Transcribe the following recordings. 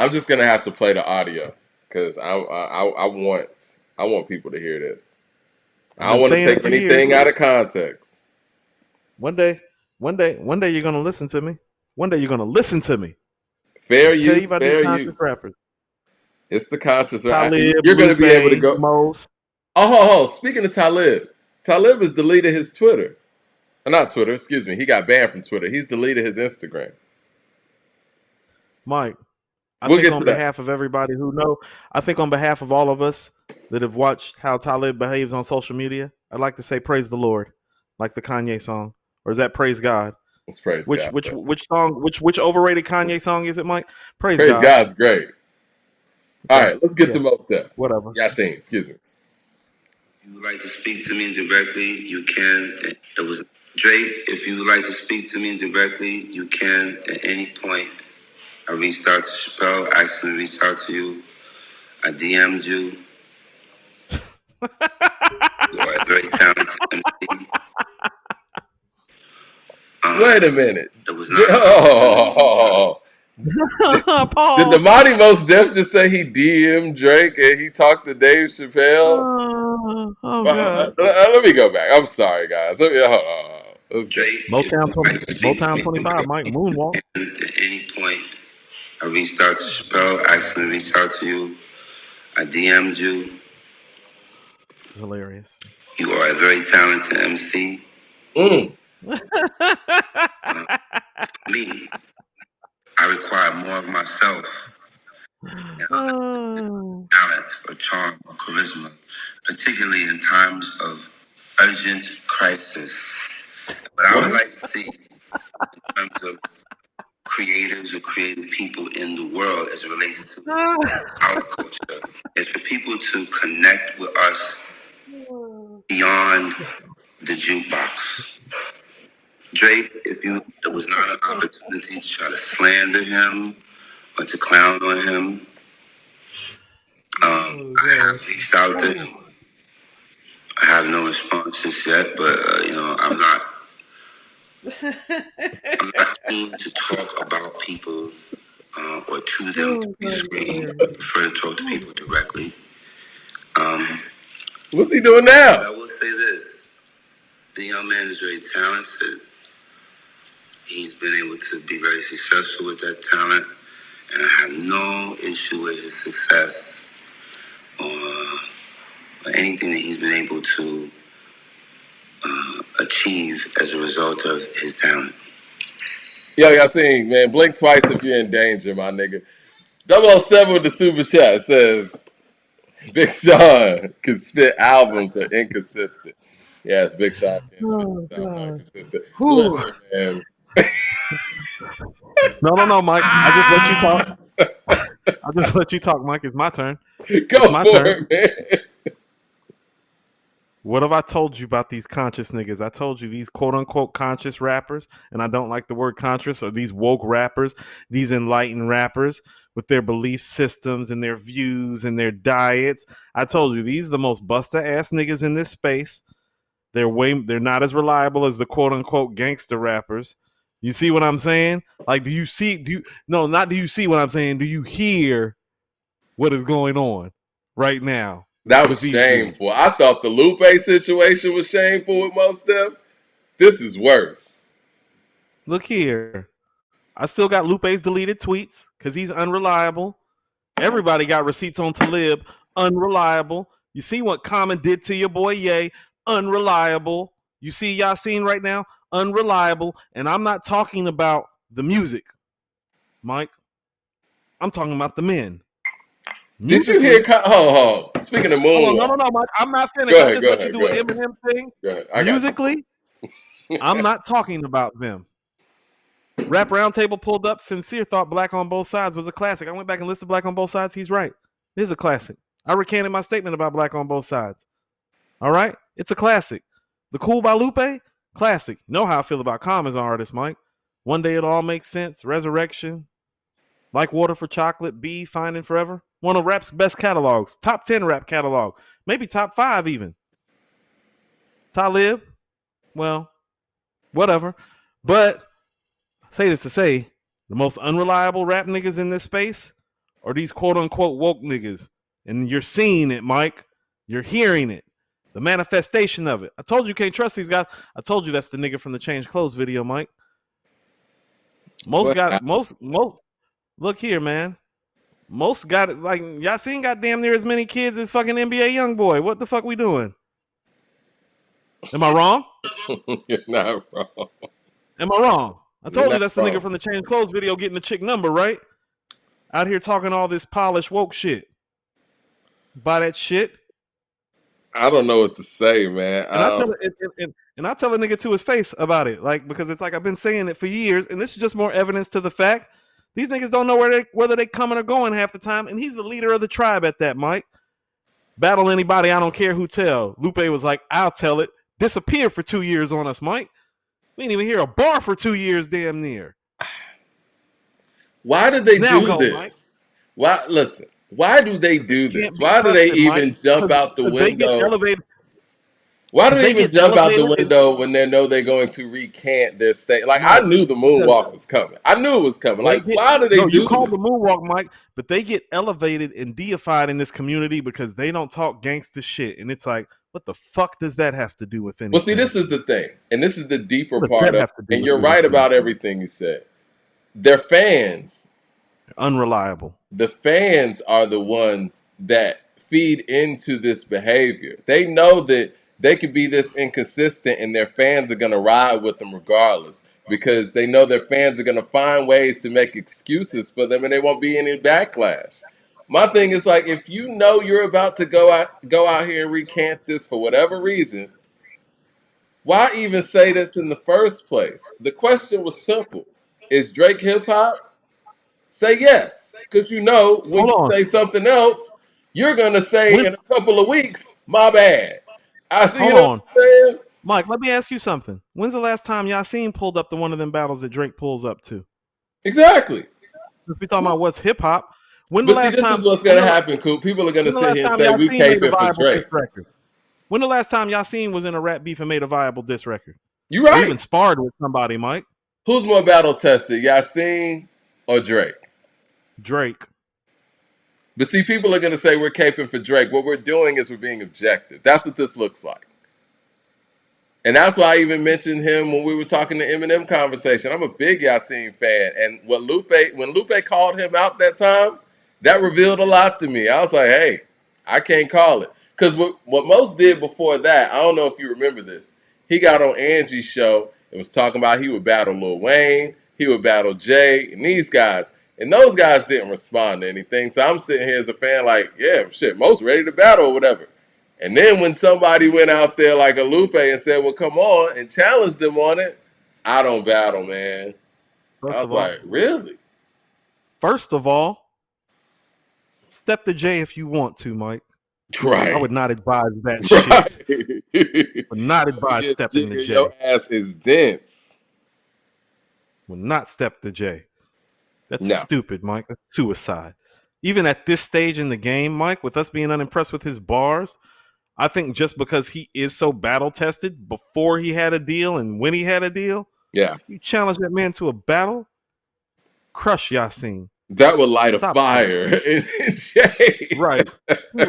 I'm just gonna have to play the audio because I want people to hear this. I've I been don't want to saying it take for years. anything out of context. One day, one day you're gonna listen to me. One day you're gonna listen to me. I'm Fair gonna tell you use, about these fair conscious use. rappers. It's the conscious. Talib, You're gonna be able to Lupe, go. Mos. Speaking of Talib, Talib has deleted his Twitter. Not Twitter, excuse me. He got banned from Twitter. He's deleted his Instagram. Mike, I We'll think get to on that. behalf of everybody who know, I think on behalf of all of us that have watched how Talib behaves on social media, I'd like to say praise the Lord, like the Kanye song, or is that praise God? Let's praise Which God. which which song? Which overrated Kanye song is it, Mike? Praise Praise God. God's great. All Okay, right, let's get to yeah, Mos Def. whatever. Yasiin, excuse me. If you would like to speak to me directly, you can. It was Drake. If you would like to speak to me directly, you can at any point. I reached out to Chappelle, asked him to reach out to you. I DM'd you. You are a very talented MC. Wait a minute. It was not an opportunity. Did the Pause. mighty Mos Def just say he DM Drake and he talked to Dave Chappelle? Oh God. Let me go back. I'm sorry, guys. Hold on. Let's go. Drake, if you would like to speak to Motown me 25, Mike Moonwalk. at any point, I reached out to Chappelle, asked him to reach out to you. I DM'd you. This is hilarious. You are a very talented MC. Mm. Me, I require more of myself than Oh, talent or charm or charisma, particularly in times of urgent crisis. What I would like to see in terms of creators or creative people in the world as it relates to our culture is for people to connect with us beyond the jukebox. Drake, it was not an opportunity to try to slander him or to clown on him. I have reached out to him. I have no responses yet, but I'm not keen to talk about people or to them to be screened. I prefer to talk to people directly. What's he doing But now? I will say this: the young man is very talented. He's been able to be very successful with that talent, and I have no issue with his success or anything that he's been able to achieve as a result of his talent. Yo, Yasiin, man, blink twice if you're in danger, my nigga. 007 with the super chat says, Big Sean can spit albums are inconsistent. Yes, Big Sean can spit oh albums are God. inconsistent. Whew. Listen, man. No, Mike. I just let you talk. I just let you talk, Mike. It's my turn. It's Go my for turn. it, man. What have I told you about these conscious niggas? I told you these quote unquote conscious rappers, and I don't like the word conscious, or these woke rappers, these enlightened rappers with their belief systems and their views and their diets. I told you these are the most buster ass niggas in this space. They're not as reliable as the quote unquote gangster rappers. You see what I'm saying? Like, do you no, not do you see what I'm saying? Do you hear what is going on right now That with was these dudes? shameful. I thought the Lupe situation was shameful with most Def. This is worse. Look here. I still got Lupe's deleted tweets because he's unreliable. Everybody got receipts on Talib. Unreliable. You see what Common did to your boy Ye? Unreliable. You see Yasiin right now? Unreliable. And I'm not talking about the music, Mike. I'm talking about the men. Did you hear? Musically. Speaking of Hold on. Moonwalk. No, Mike. I'm not finished. Go I ahead, just go let you ahead, do go an ahead. Eminem thing. Go ahead. I got Musically, I'm not talking about them. Rap Roundtable pulled up. Sincere thought Black on Both Sides was a classic. I went back and listened to Black on Both Sides. He's right. It is a classic. I recanted my statement about Black on Both Sides. All right? It's a classic. The Cool by Lupe, classic. You know how I feel about Common as an artist, Mike. One Day It All Makes Sense, Resurrection, Like Water for Chocolate, Be, Finding Forever. One of rap's best catalogs. Top 10 rap catalog. Maybe top 5 even. Talib, well, whatever. But say this to say, the most unreliable rap niggas in this space or these quote unquote woke niggas. And you're seeing it, Mike. You're hearing it. The manifestation of it. I told you you can't trust these guys. I told you that's the nigga from the Change Clothes video, Mike. Most look here, man. Most got it like Yasiin got damn near as many kids as fucking NBA YoungBoy. What the fuck we doing? Am I wrong? You're not wrong. Am I wrong? I You're told you not that's the wrong. nigga from the Change Clothes video getting the chick number, right? Out here talking all this polished woke shit. Buy that shit. I don't know what to say, man. And I tell a nigga to his face about it, like because it's like I've been saying it for years, and this is just more evidence to the fact these niggas don't know whether they coming or going half the time, and he's the leader of the tribe at that, Mike. Battle anybody, I don't care who tell. Lupe was like, I'll tell it. Disappeared for 2 years on us, Mike. We didn't even hear a bar for 2 years, damn near. Why did they Now do go, this? Mike. Why? Listen. Why do they do this? Can't be Why do they trusted, even Mike, jump out the they get window? elevated. Why do they they even get jump out the elevated window when they know they're going to recant their state? Like I Mike, knew the because moonwalk was coming. I knew it was coming. they Like get why do they no, you do call this? the moonwalk, Mike, but they get elevated and deified in this community because they don't talk gangster shit, and it's like, what the fuck does that have to do with anything? Well, see, this is the thing, and this is the deeper What does part that of have it. to do And with you're right anything? about everything you said. Their fans, Unreliable. the fans are the ones that feed into this behavior. They know that they could be this inconsistent and their fans are going to ride with them regardless because they know their fans are going to find ways to make excuses for them and there won't be any backlash. My thing is like if you know you're about to go out here and recant this for whatever reason, why even say this in the first place? The question was simple. Is Drake hip hop? Say yes, because you know when Hold you on. say something else, you're gonna say When, in a couple of weeks, "My bad." I see. You hold know what on. I'm saying? Mike, let me ask you something. When's the last time Yasiin pulled up to one of them battles that Drake pulls up to? Exactly. If we talking about what's hip hop, when the But see, last this time is what's when gonna the, happen, Coop. People are gonna when the sit last here and time say we Yasiin made a caping for viable diss Drake. record? When the last time Yasiin was in a rap beef and made a viable diss record? You Or even right. sparred with somebody, Mike? Who's more battle tested, Yasiin or Drake? Drake. But see, people are gonna say we're caping for Drake. What we're doing is we're being objective. That's what this looks like. And that's why I even mentioned him when we were talking the Eminem conversation. I'm a big Yasiin fan. And when Lupe called him out that time, that revealed a lot to me. I was like, hey, I can't call it. Because what Mos did before that, I don't know if you remember this. He got on Angie's show and was talking about he would battle Lil Wayne, he would battle Jay, and these guys. And those guys didn't respond to anything. So I'm sitting here as a fan like, yeah, shit, Mos ready to battle or whatever. And then when somebody went out there like a Lupe and said, well, come on, and challenged them on it, I don't battle, man. I was like, really? First of all, step to J if you want to, Mike. Right. I would not advise that right. shit. Would not advise stepping to J. Your ass is dense. Would not step to J. That's No. stupid, Mike. That's suicide. Even at this stage in the game, Mike, with us being unimpressed with his bars, I think just because he is so battle tested before he had a deal and when he had a deal, Yeah. you challenge that man to a battle, crush Yasiin. That would light Stop a fire in Jay. Right.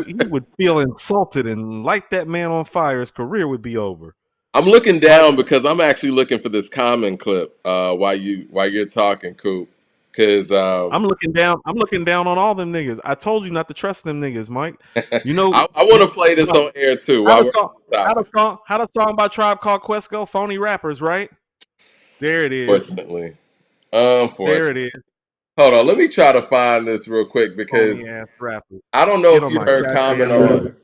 He would feel insulted and light that man on fire. His career would be over. I'm looking down because I'm actually looking for this comment clip while you're talking, Coop. Because I'm looking down on all them niggas. I told you not to trust them niggas, Mike. You know, I want to play this on air too. While we're on the topic. How the song by Tribe Called Quest go? Phony rappers, right? There it is. Unfortunately. There it is. Hold on, let me try to find this real quick because Phony ass rappers. I don't know Get if on you my heard goddamn comment nerves. on.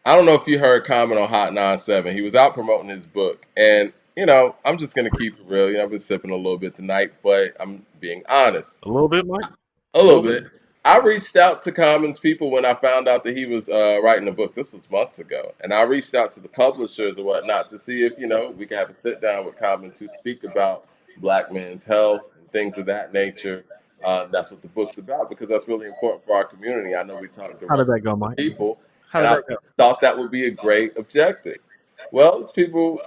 I don't know if you heard comment on Hot 97. He was out promoting his book, and you know, I'm just gonna keep it real. You know, I've been sipping a little bit tonight, but I'm being honest. A little bit, Mike. A little bit. I reached out to Common's people when I found out that he was writing a book. This was months ago, and I reached out to the publishers and whatnot to see if we could have a sit down with Common to speak about Black men's health and things of that nature. That's what the book's about because that's really important for our community. I know we talk directly How did that go, Mike? to people, How and did I that go? thought that would be a great objective. Well, those people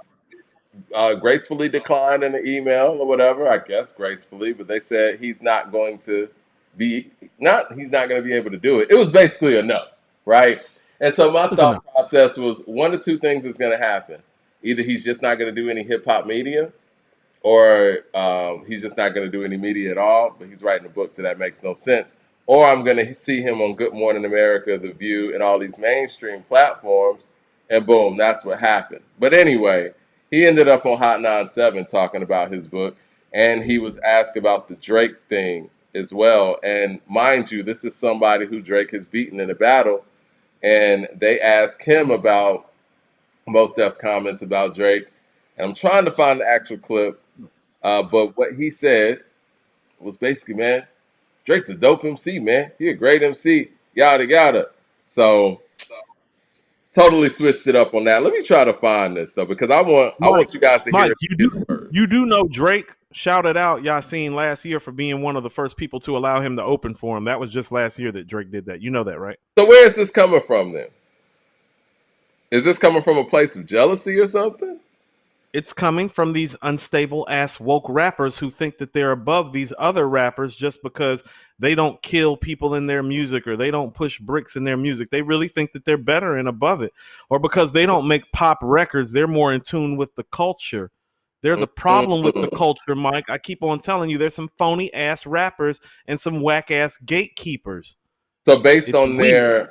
gracefully declined in the email or whatever, I guess gracefully, but they said he's not going to he's not going to be able to do it. It was basically a no, right? And so my Listen thought up. process was one of two things is going to happen. Either he's just not going to do any hip hop media, or he's just not going to do any media at all, but he's writing a book, so that makes no sense. Or I'm going to see him on Good Morning America, The View, and all these mainstream platforms, and boom, that's what happened. But anyway, he ended up on Hot 97 talking about his book, and he was asked about the Drake thing as well. And mind you, this is somebody who Drake has beaten in a battle, and they asked him about Mos Def's comments about Drake. And I'm trying to find the actual clip, but what he said was basically, man, Drake's a dope MC, man. He a great MC, yada yada. So totally switched it up on that. Let me try to find this though, because I want you guys to hear Mike, it in his words. you do know Drake shouted out Yasiin last year for being one of the first people to allow him to open for him. That was just last year that Drake did that. You know that, right? So where is this coming from then? Is this coming from a place of jealousy or something? It's coming from these unstable ass woke rappers who think that they're above these other rappers just because they don't kill people in their music or they don't push bricks in their music. They really think that they're better and above it. Or because they don't make pop records, they're more in tune with the culture. They're the problem with the culture, Mike. I keep on telling you, there's some phony ass rappers and some whack ass gatekeepers. So based It's on weird.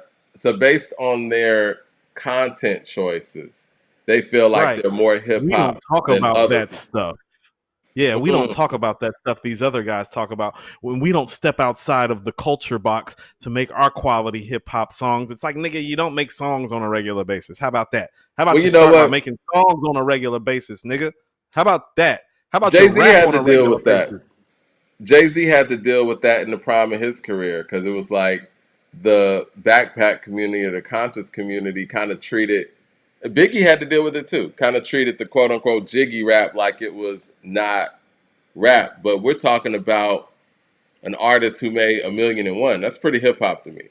their content choices, they feel like Right. they're more hip We don't hop talk than about other that people. stuff. Yeah, we don't talk about that stuff these other guys talk about. When we don't step outside of the culture box to make our quality hip hop songs, it's like, nigga, you don't make songs on a regular basis. How about that? How about Well, you you know start by what? making songs on a regular basis, nigga? How about that? How about you Jay-Z rap had on to a deal regular with that. basis? Jay-Z had to deal with that in the prime of his career because it was like the backpack community or the conscious community kind of treated Biggie had to deal with it too. Kind of treated the quote unquote jiggy rap like it was not rap. But we're talking about an artist who made 1,000,001. That's pretty hip hop to me.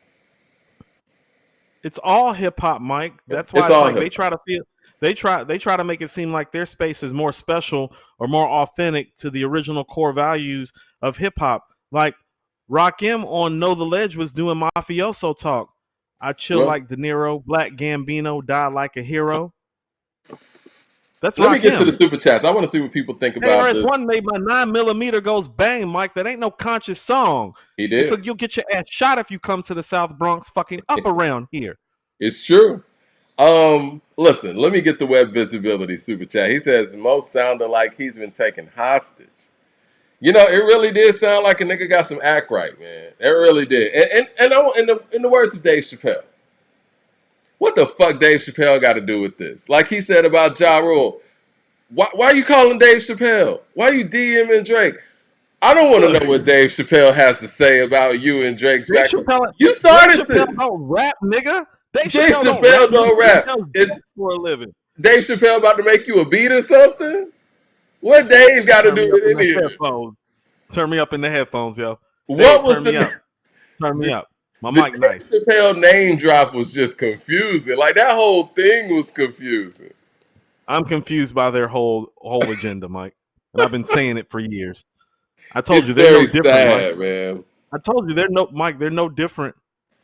It's all hip hop, Mike. That's why It's it's all like hip they hop. try to feel they try to make it seem like their space is more special or more authentic to the original core values of hip hop. Like Rakim on Know the Ledge was doing mafioso talk. I chill Well, like De Niro, Black Gambino, die like a hero. That's let me get to the Rakim. super chats. I want to see what people think about this. KRS-One made my 9mm goes bang, Mike. That ain't no conscious song. He And so did. you'll get your ass shot if you come to the South Bronx fucking up around here. It's true. Listen, let me get the web visibility super chat. He says most sounded like he's been taken hostage. You know, it really did sound like a nigga got some act right, man. It really did. In the words of Dave Chappelle, what the fuck Dave Chappelle got to do with this? Like he said about Ja Rule, why are you calling Dave Chappelle? Why are you DMing Drake? I don't want to know what Dave Chappelle has to say about you and Drake's Dave back. Chappelle, You Dave started Chappelle this. don't rap, nigga. Dave Dave Chappelle don't rap. Chappelle don't He rap. does Is jokes for a living. Dave Chappelle about to make you a beat or something? What Dave got to Turn me do up with in the any of this? headphones. Turn me up in the headphones, yo. What Dave, was turn me up. Turn me up. My the mic nice. Dave Chappelle name drop was just confusing. Like that whole thing was confusing. I'm confused by their whole agenda, Mike. And I've been saying it for years. I told It's you they're no very different, Mike. sad, man. I told you they're no different.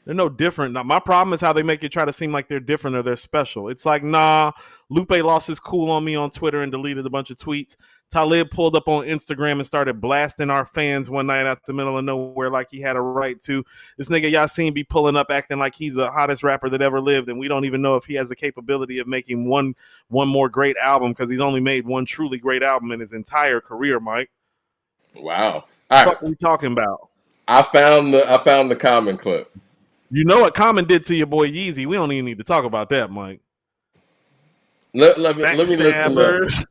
They're no different. Now, my problem is how they make it try to seem like they're different or they're special. It's like, nah, Lupe lost his cool on me on Twitter and deleted a bunch of tweets. Talib pulled up on Instagram and started blasting our fans one night out the middle of nowhere like he had a right to. This nigga Yasiin be pulling up acting like he's the hottest rapper that ever lived, and we don't even know if he has the capability of making one more great album because he's only made one truly great album in his entire career, Mike. Wow. The All right. fuck are we talking about? I found the comment clip. You know what Common did to your boy Yeezy. We don't even need to talk about that, Mike. Let me listen to. Backstabbers.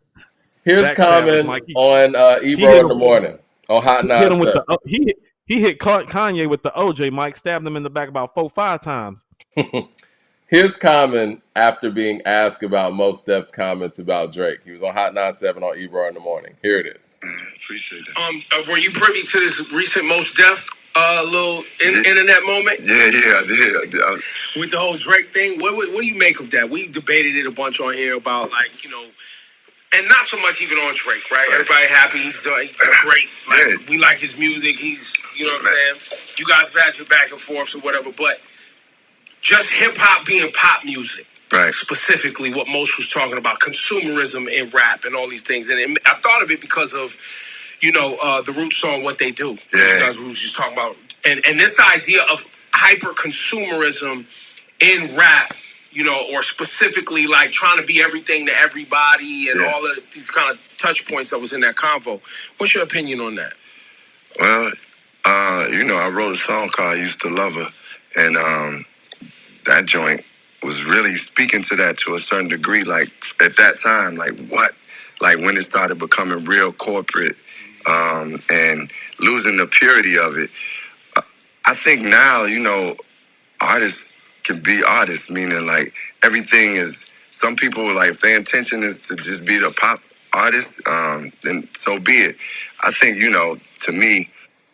Here's Backstabbers, Common Mike. on He hit Ebro in him. the morning on Hot He hit him with 97. the. He hit Kanye with the OJ. Mike stabbed him in the back about 4-5 times. Here's Common after being asked about Mos Def's comments about Drake. He was on Hot 97 on Ebro in the morning. Here it is. Appreciate that. Were you privy to this recent Mos Def little internet moment? Yeah, I did. With the whole Drake thing, what do you make of that? We debated it a bunch on here about And not so much even on Drake, right? Everybody happy. He's great. Like, we like his music. He's, you know what I'm saying? You guys batch it back and forth or whatever. But just hip hop being pop music. Right. Specifically what Mos was talking about, consumerism in rap and all these things. And I thought of it because of, the Roots song, What They Do. Yeah. Roots was talking about. And this idea of hyper consumerism in rap, or specifically like trying to be everything to everybody and all of these kind of touch points that was in that convo. What's your opinion on that? Well, I wrote a song called I Used to Love Her. And that joint was really speaking to that to a certain degree. Like at that time, like when it started becoming real corporate and losing the purity of it. I think now, artists can be artists, meaning like everything is, some people like if their intention is to just be the pop artist, then so be it. I think, to me.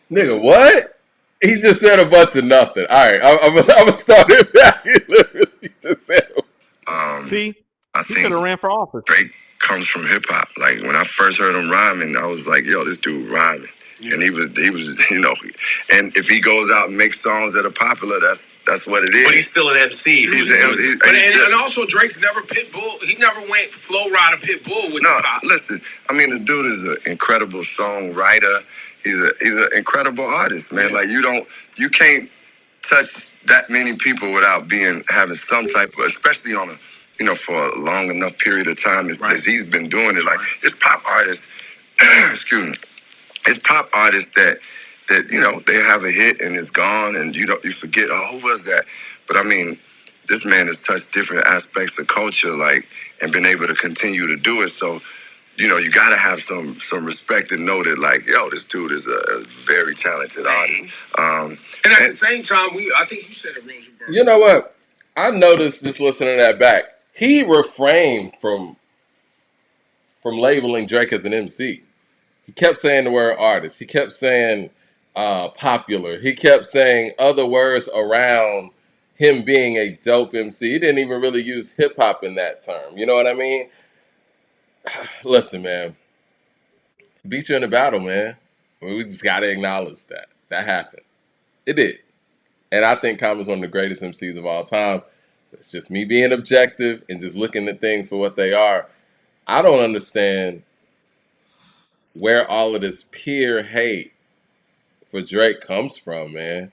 Nigga, what? He just said a bunch of nothing. All right, I'm gonna start it back. He literally just said. See, I he could have ran for office. Drake comes from hip hop. Like when I first heard him rhyming, I was like, "Yo, this dude rhyming." Yeah. And he was, and if he goes out and makes songs that are popular, that's what it is. But he's still an MC. And also Drake's never Pitbull. He never went flow rider Pitbull with pop. Listen, I mean the dude is an incredible songwriter. He's an incredible artist, man. Yeah. Like you can't touch that many people without having some type of, especially on a, for a long enough period of time as he's been doing it. Like it's pop artists, excuse me, it's pop artists that they have a hit and it's gone and you forget, oh, who was that? But I mean, this man has touched different aspects of culture, like, and been able to continue to do it. So, you gotta have some respect and know that, like, yo, this dude is a very talented artist. And at the same time, I think you said it, Rosenberg. You know what? I noticed just listening to that back. He refrained from labeling Drake as an MC. He kept saying the word artist. He kept saying popular. He kept saying other words around him being a dope MC. He didn't even really use hip hop in that term. You know what I mean? Listen, man. Beat you in the battle, man. We just gotta acknowledge that. That happened. It did. And I think Common's one of the greatest MCs of all time. It's just me being objective and just looking at things for what they are. I don't understand where all of this peer hate for Drake comes from, man.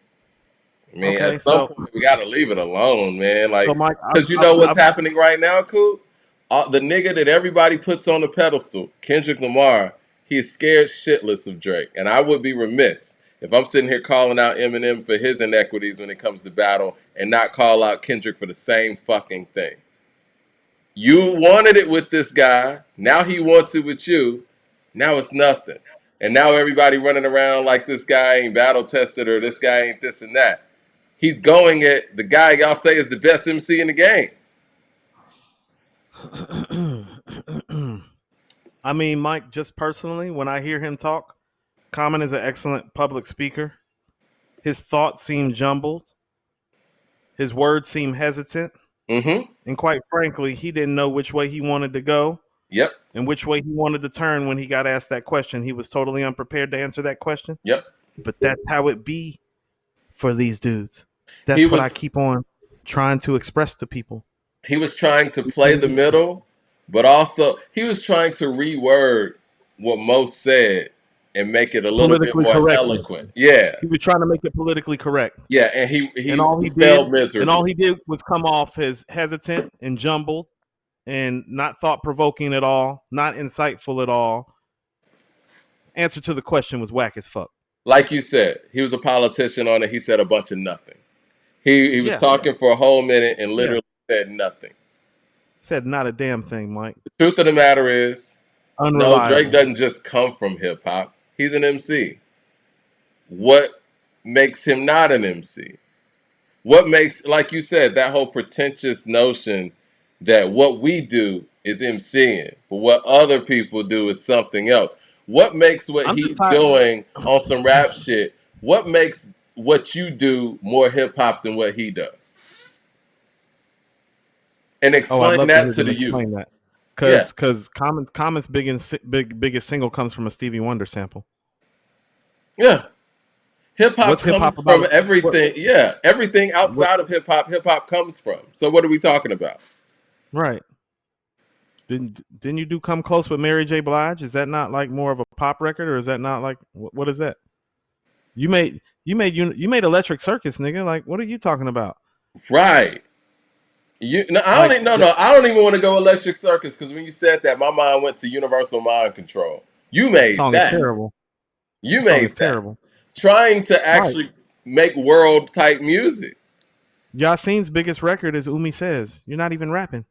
I mean, at some point, we got to leave it alone, man. Like, because what's happening right now, Coop? The nigga that everybody puts on the pedestal, Kendrick Lamar, he is scared shitless of Drake. And I would be remiss if I'm sitting here calling out Eminem for his inequities when it comes to battle and not call out Kendrick for the same fucking thing. You wanted it with this guy. Now he wants it with you. Now it's nothing. And now everybody running around like this guy ain't battle tested or this guy ain't this and that. He's going at the guy y'all say is the best MC in the game. I mean, Mike, just personally, when I hear him talk, Common is an excellent public speaker. His thoughts seem jumbled. His words seem hesitant. Mm-hmm. And quite frankly, he didn't know which way he wanted to go. Yep. And which way he wanted to turn when he got asked that question. He was totally unprepared to answer that question. Yep. But that's how it be for these dudes. That's what I keep on trying to express to people. He was trying to play the middle, but also he was trying to reword what Mos said and make it a little bit more eloquent. Yeah. He was trying to make it politically correct. Yeah, and he failed miserably. And all he did was come off as hesitant and jumbled and not thought-provoking at all, not insightful at all. Answer to the question was whack as fuck. Like you said, he was a politician on it. He said a bunch of nothing. He was talking for a whole minute and literally said nothing. Said not a damn thing, Mike. The truth of the matter is, unreliable. No, Drake doesn't just come from hip-hop. He's an MC. What makes him not an MC? What makes, like you said, that whole pretentious notion that what we do is MCing, but what other people do is something else. What makes what he's doing on some rap shit, what makes what you do more hip-hop than what he does? And explain that to the youth. Yeah, Because Common's biggest single comes from a Stevie Wonder sample. yeah. Hip hop What's hip hop comes about? from everything. Yeah, everything What outside of hip hop comes from. So what are we talking about? right? Didn't you do Come Close with Mary J. Blige? Is that not like more of a pop record, or is that not like what is that? You made Electric Circus, nigga. Like, what are you talking about? Right. You no, I don't Like, even no no. I don't even want to go Electric Circus because when you said that, my mind went to Universal Mind Control. You made song is that. terrible. You The song is made that. terrible. Trying to Mike, actually make world type music. Yasiin's biggest record is Umi Says. You're not even rapping.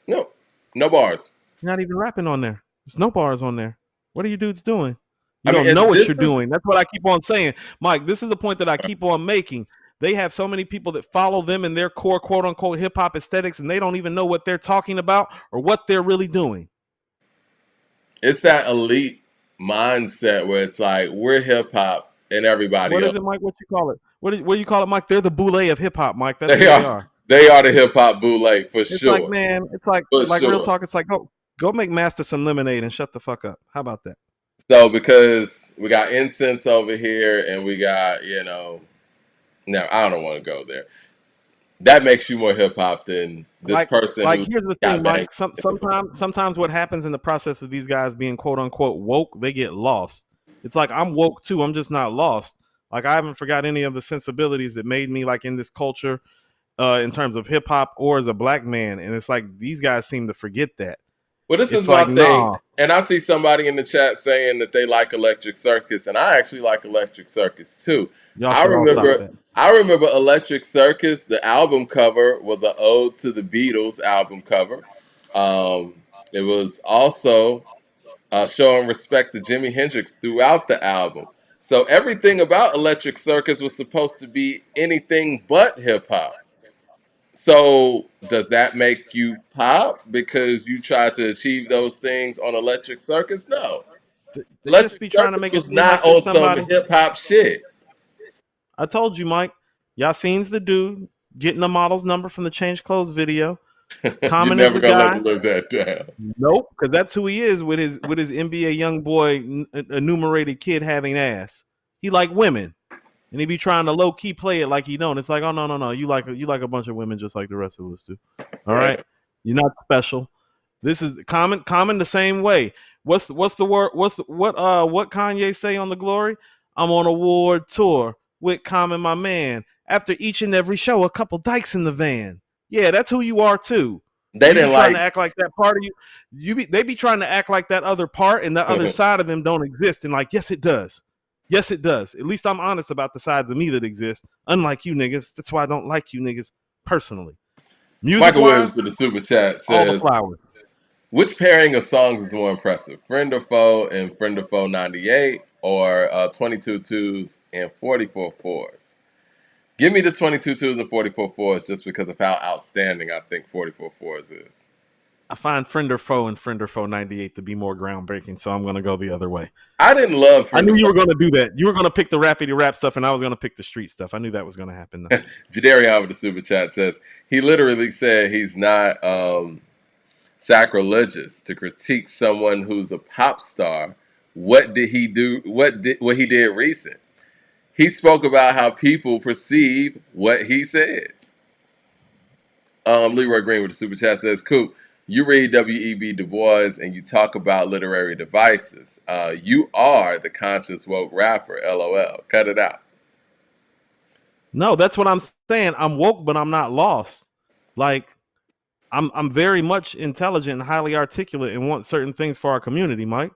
No, no bars. You're not even rapping on there. There's no bars on there. What are you dudes doing? You I mean, don't know if what you're this is doing. That's what I keep on saying. Mike, this is the point that I keep on making. They have so many people that follow them in their core quote unquote hip hop aesthetics, and they don't even know what they're talking about or what they're really doing. it's that elite mindset where it's like we're hip hop and everybody What is else. it, Mike? What you call it? What do you call it, Mike? They're the Boule of hip hop, Mike. That's who They they are are. they are the hip hop bootleg for It's like, sure. man, it's like For real sure. talk. It's like go make Master some lemonade and shut the fuck up. How about that? So because we got incense over here and we got, no, I don't want to go there. That makes you more hip hop than this like person like who here's the thing, got banged. Mike. Sometimes what happens in the process of these guys being quote unquote woke, they get lost. It's like I'm woke too. I'm just not lost. Like I haven't forgot any of the sensibilities that made me like in this culture, in terms of hip hop or as a black man. And it's like these guys seem to forget that. Well, this is It's my like, thing. nah, And I see somebody in the chat saying that they like Electric Circus, and I actually like Electric Circus too. y'all I should all stop remember that. I remember Electric Circus, the album cover was an ode to the Beatles album cover. Um, it was also showing respect to Jimi Hendrix throughout the album. So everything about Electric Circus was supposed to be anything but hip hop. So does that make you pop because you tried to achieve those things on Electric Circus? No. They just Electric be trying to Circus make it was seem not like they're on some somebody. hip hop shit. I told you, Mike. Yasin's the dude getting the model's number from the Change Clothes video. You're Common is never the gonna let guy. me live that down. Nope, because that's who he is with his NBA young boy enumerated kid having ass. He like women, and he be trying to low key play it like he don't. It's like, oh no, you like a bunch of women just like the rest of us do. All Right. right, you're not special. This is common the same way. What's the word? What Kanye say on the Glory? I'm on a world tour with Common, my man. After each and every show, a couple dykes in the van. Yeah, that's who you are too. They You be didn't trying to like act like that part of you. They be trying to act like that other part and the other side of them don't exist. And like, yes, it does. Yes, it does. At least I'm honest about the sides of me that exist. Unlike you niggas. That's why I don't like you niggas personally. Music Michael Williams wise, with the super chat all the says, flowers. which pairing of songs is more impressive? Friend or Foe and Friend or Foe 98 or 22 twos and 44 fours? Give me the 22 twos and 44 fours just because of how outstanding I think 44 fours is. I find Friend or Foe and Friend or Foe 98 to be more groundbreaking, so I'm going to go the other way. I didn't love I Friend knew or you Foe. were going to do that. You were going to pick the rappity rap stuff, and I was going to pick the street stuff. I knew that was going to happen, though. Jadarian with the super chat says he literally said he's not sacrilegious to critique someone who's a pop star. What did he do? What he did recent? He spoke about how people perceive what he said. Leroy Green with the super chat says, "Coop, you read W.E.B. Du Bois and you talk about literary devices. You are the conscious woke rapper. LOL. Cut it out." No, that's what I'm saying. I'm woke, but I'm not lost. Like, I'm very much intelligent and highly articulate and want certain things for our community, Mike.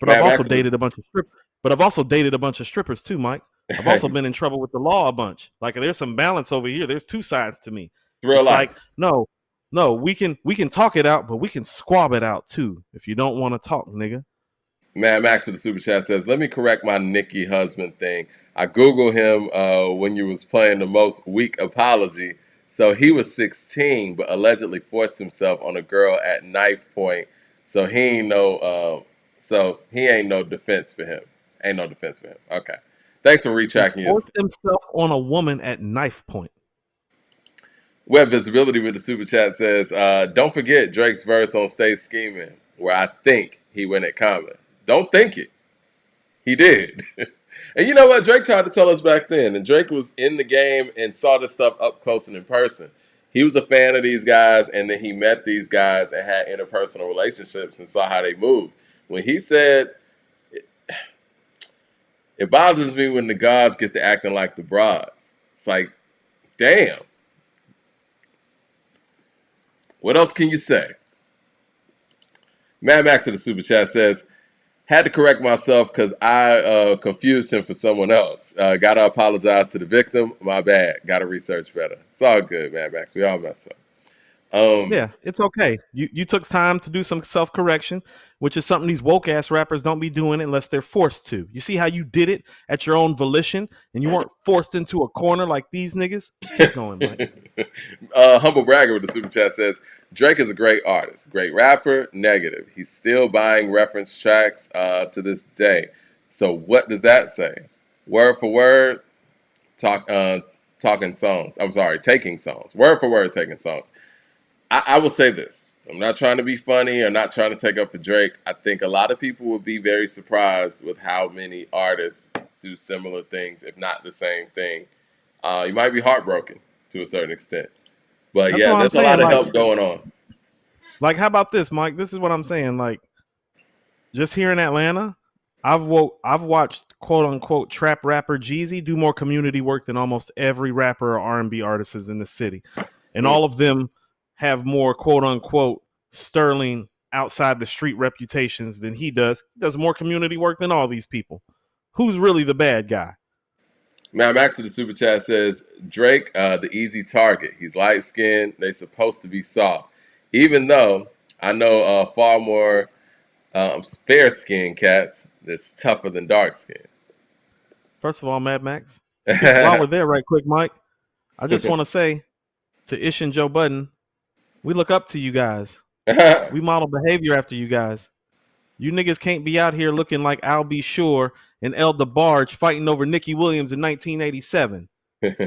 But I've Man, also Maximus, dated a bunch of strippers too, Mike. I've also been in trouble with the law a bunch. Like there's some balance over here. There's two sides to me. real It's life. like, no, we can talk it out, but we can squab it out too. If you don't want to talk, nigga. Man, Max with the super chat says, "Let me correct my Nicki husband thing. I Googled him when you was playing the most weak apology. So he was 16, but allegedly forced himself on a girl at knife point. So he ain't no defense for him. Ain't no defense for him. Okay. Thanks for He retracking your. forced himself on a woman at knife point. Web Visibility with the super chat says, don't forget Drake's verse on Stay Scheming, where I think he went at Common. Don't think it. He did. And you know what? Drake tried to tell us back then, and Drake was in the game and saw this stuff up close and in person. He was a fan of these guys, and then he met these guys and had interpersonal relationships and saw how they moved. When he said, it bothers me when the gods get to acting like the broads. It's like, damn. What else can you say? Mad Max of the Super Chat says, had to correct myself because I confused him for someone else. Gotta apologize to the victim. My bad. Gotta research better. It's all good, Mad Max. We all mess up. Yeah, it's okay. You took time to do some self-correction, which is something these woke-ass rappers don't be doing unless they're forced to. You see how you did it at your own volition and you weren't forced into a corner like these niggas? Keep going, Mike. Humble Bragger with the Super Chat says, Drake is a great artist, great rapper, negative. He's still buying reference tracks to this day. So what does that say? Word for word, taking songs. Word for word, taking songs. I will say this. I'm not trying to be funny or not trying to take up for Drake. I think a lot of people will be very surprised with how many artists do similar things, if not the same thing. You might be heartbroken to a certain extent. But That's yeah, what I'm there's a saying, lot of like- help going on. Like, how about this, Mike? This is what I'm saying. Like, just here in Atlanta, I've watched quote unquote trap rapper Jeezy do more community work than almost every rapper or R&B artist is in the city, and all of them have more quote unquote sterling outside the street reputations than he does. He does more community work than all these people. Who's really the bad guy? Now, Max of the Super Chat says, Drake, the easy target. He's light skinned. They're supposed to be soft. Even though I know far more fair skinned cats that's tougher than dark skinned. First of all, Mad Max, while we're there right quick, Mike, I just want to say to Ish and Joe Budden, we look up to you guys. We model behavior after you guys. You niggas can't be out here looking like Al B. Sure and El DeBarge fighting over Nicky Williams in 1987.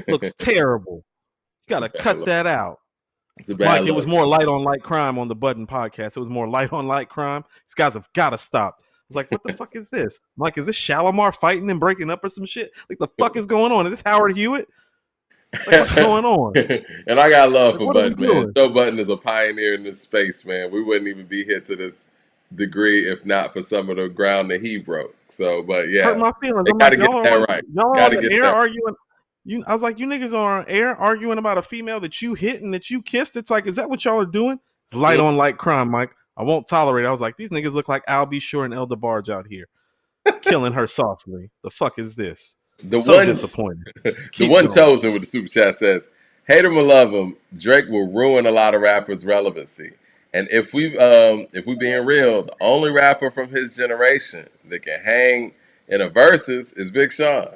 Looks terrible. You gotta cut that out. It's a bad Mike, look. it was more light on light crime on the Budden podcast. It was more light on light crime. These guys have got to stop. I was like, what the fuck is this? Mike, is this Shalimar fighting and breaking up or some shit? Like, the fuck is going on? Is this Howard Hewitt? Like, what's going on? And I got love Like, for what are we Button, man. doing? Joe Button is a pioneer in this space, man. We wouldn't even be here to this degree if not for some of the ground that he broke. So, but yeah, Hurt my feelings. they I'm gotta like, get that right. Y'all are Gotta on the get air that. arguing. I was like, you niggas are on air arguing about a female that you hit and that you kissed. It's like, is that what y'all are doing? It's light on light crime, Mike. I won't tolerate it. I was like, these niggas look like Al B. Sure and El DeBarge out here killing her softly. The fuck is this? The So one disappointed. The Keep one going. chosen with the super chat says, hate him or love him, Drake will ruin a lot of rappers' relevancy. And if we being real, the only rapper from his generation that can hang in a verses is Big Sean.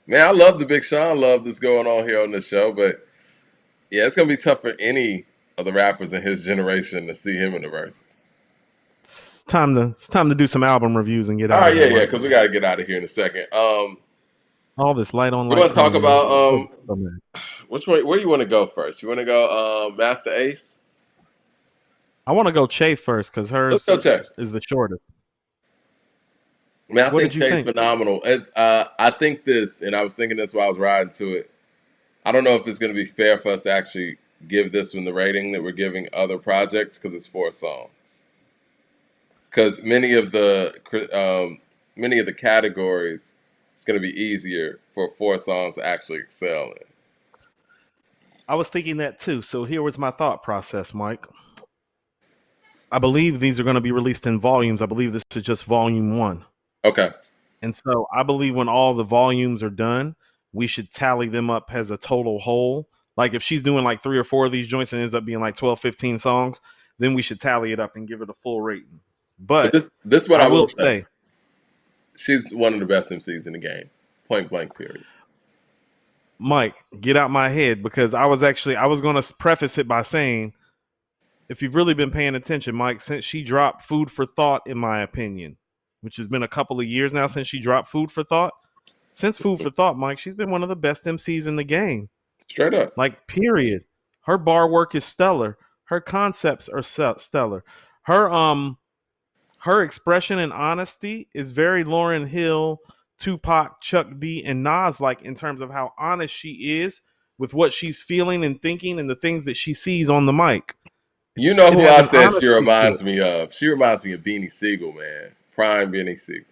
Man, I love the Big Sean love that's going on here on this show, but yeah, it's gonna be tough for any of the rappers in his generation to see him in the verses. It's time to do some album reviews and get All out. right, of here, yeah, Mike. because we got to get out of here in a second. All this light on We light. want to talk crime, about man. which way? Where do you want to go first? You want to go Master Ace? I want to go Che first because hers Let's go Che. is the shortest. Man, I What think did you Che's think? phenomenal. As I think this, and I was thinking this while I was riding to it. I don't know if it's going to be fair for us to actually give this one the rating that we're giving other projects because it's 4 songs. Because many of the categories, it's going to be easier for 4 songs to actually excel in. I was thinking that too. So here was my thought process, Mike. I believe these are going to be released in volumes. I believe this is just volume 1. Okay. And so I believe when all the volumes are done, we should tally them up as a total whole. Like if she's doing like 3 or 4 of these joints and ends up being like 12, 15 songs, then we should tally it up and give it a full rating. But this is what I will say. She's one of the best MCs in the game. Point blank, period. Mike, get out my head because I was going to preface it by saying, if you've really been paying attention, Mike, since she dropped Food for Thought, in my opinion, which has been a couple of years now since she dropped Food for Thought. Since Food for Thought, Mike, she's been one of the best MCs in the game. Straight up. Like, period. Her bar work is stellar. Her concepts are stellar. Her expression and honesty is very Lauryn Hill, Tupac, Chuck D, and Nas like in terms of how honest she is with what she's feeling and thinking and the things that she sees on the mic. You know It who has I an said she honesty to reminds it. me of? She reminds me of Beanie Siegel, man. Prime Beanie Siegel.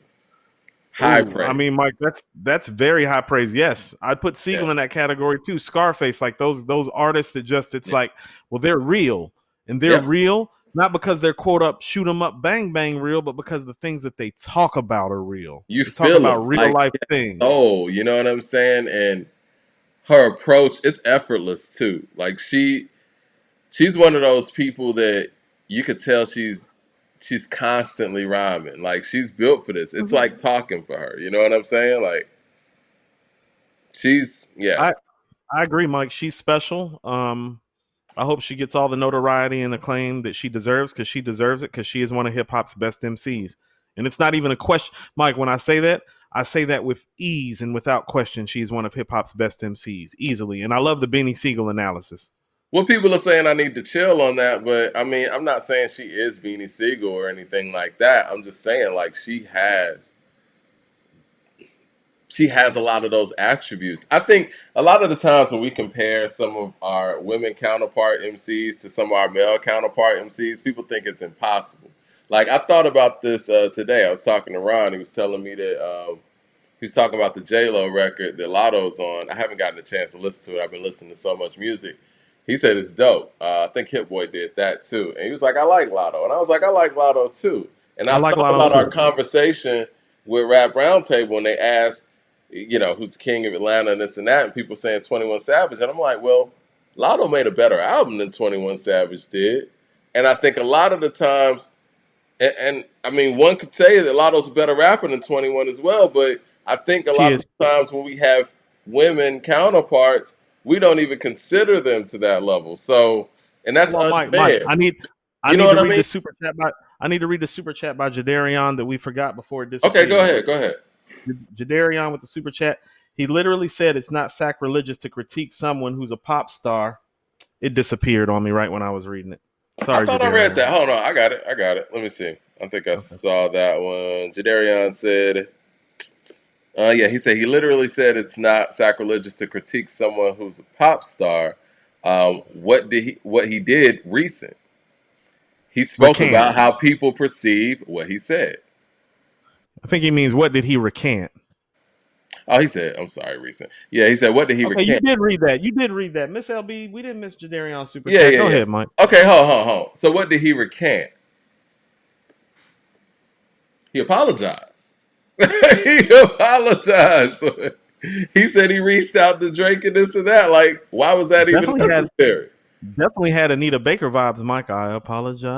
High Oh, I praise. mean, Mike, that's very high praise. Yes, I'd put Yeah. Siegel in that category too. Scarface, like those artists that just it's Yeah. like, well, they're real, and they're Yep. real not because they're quote up shoot 'em up bang bang real, but because the things that they talk about are real. You They talk feel about them. real Like, life things. oh, you know what I'm saying? And her approach, it's effortless too. Like she's one of those people that you could tell she's constantly rhyming. Like she's built for this. It's Mhm. like talking for her. You know what I'm saying? Like she's yeah. I I agree, Mike. She's special. I hope she gets all the notoriety and acclaim that she deserves because she deserves it because she is one of hip hop's best MCs. And it's not even a question, Mike. When I say that with ease and without question. She's one of hip hop's best MCs easily. And I love the Beanie Siegel analysis. Well, people are saying I need to chill on that, but I mean, I'm not saying she is Beanie Siegel or anything like that. I'm just saying like she has a lot of those attributes. I think a lot of the times when we compare some of our women counterpart MCs to some of our male counterpart MCs, people think it's impossible. Like I thought about this today. I was talking to Ron. He was telling me that he was talking about the J Lo record that Lotto's on. I haven't gotten a chance to listen to it. I've been listening to so much music. He said it's dope. I think Hit Boy did that too, and he was like, "I like Lotto," and I was like, "I like Lotto too." And I I like thought Lotto about our too. conversation with Rap Roundtable when they asked, who's the king of Atlanta and this and that, and people saying 21 Savage, and I'm like, well, Lotto made a better album than 21 Savage did, and I think a lot of the times, and I mean, one could say that Lotto's a better rapper than 21 as well, but I think a She lot of is. the times when we have women counterparts, we don't even consider them to that level. So, and that's Hold on, Mike. unfair. I You know need what to I read mean? the super chat by Jadarian that we forgot before it Okay, go disappeared. ahead. Go ahead. Jadarian with the super chat. He literally said it's not sacrilegious to critique someone who's a pop star. It disappeared on me right when I was reading it. I Sorry, thought I read Jadarian. that. Hold on. I got it. I got it. Let me see. I think I Okay. saw that one. Jadarian said, yeah, he said he literally said it's not sacrilegious to critique someone who's a pop star. What he did recent? He spoke Recant. about how people perceive what he said. I think he means what did he recant? Oh, he said, I'm sorry, recent. Yeah, he said, what did he Okay, you recant? did read that. You did read that. Miss LB, we didn't miss Jadarian super Yeah, chat. yeah, Go yeah. ahead, Mike. Okay, hold. So what did he recant? He apologized. He apologized. He said he reached out to Drake and this and that. Like, why was that even Definitely had necessary? definitely had Anita Baker vibes, Mike. I apologize.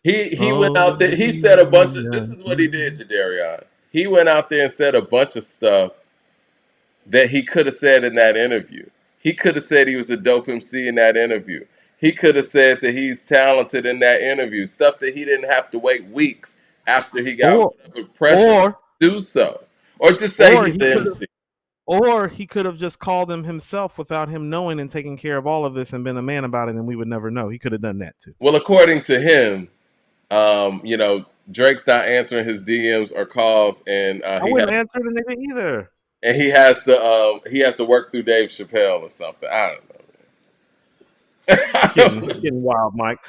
He went Oh, out there. He said a bunch of. This is what he did, Jadarian. He went out there and said a bunch of stuff that he could have said in that interview. He could have said he was a dope MC in that interview. He could have said that he's talented in that interview. Stuff that he didn't have to wait weeks after he got or whatever pressure to or do so, or just say or he's he the could have MC. or he could have just called him himself without him knowing and taking care of all of this and been a man about it, and we would never know. He could have done that too. Well, according to him, Drake's not answering his DMs or calls, and I wouldn't answer the nigga either. he has to work through Dave Chappelle or something. I don't know. It's getting wild, Mike.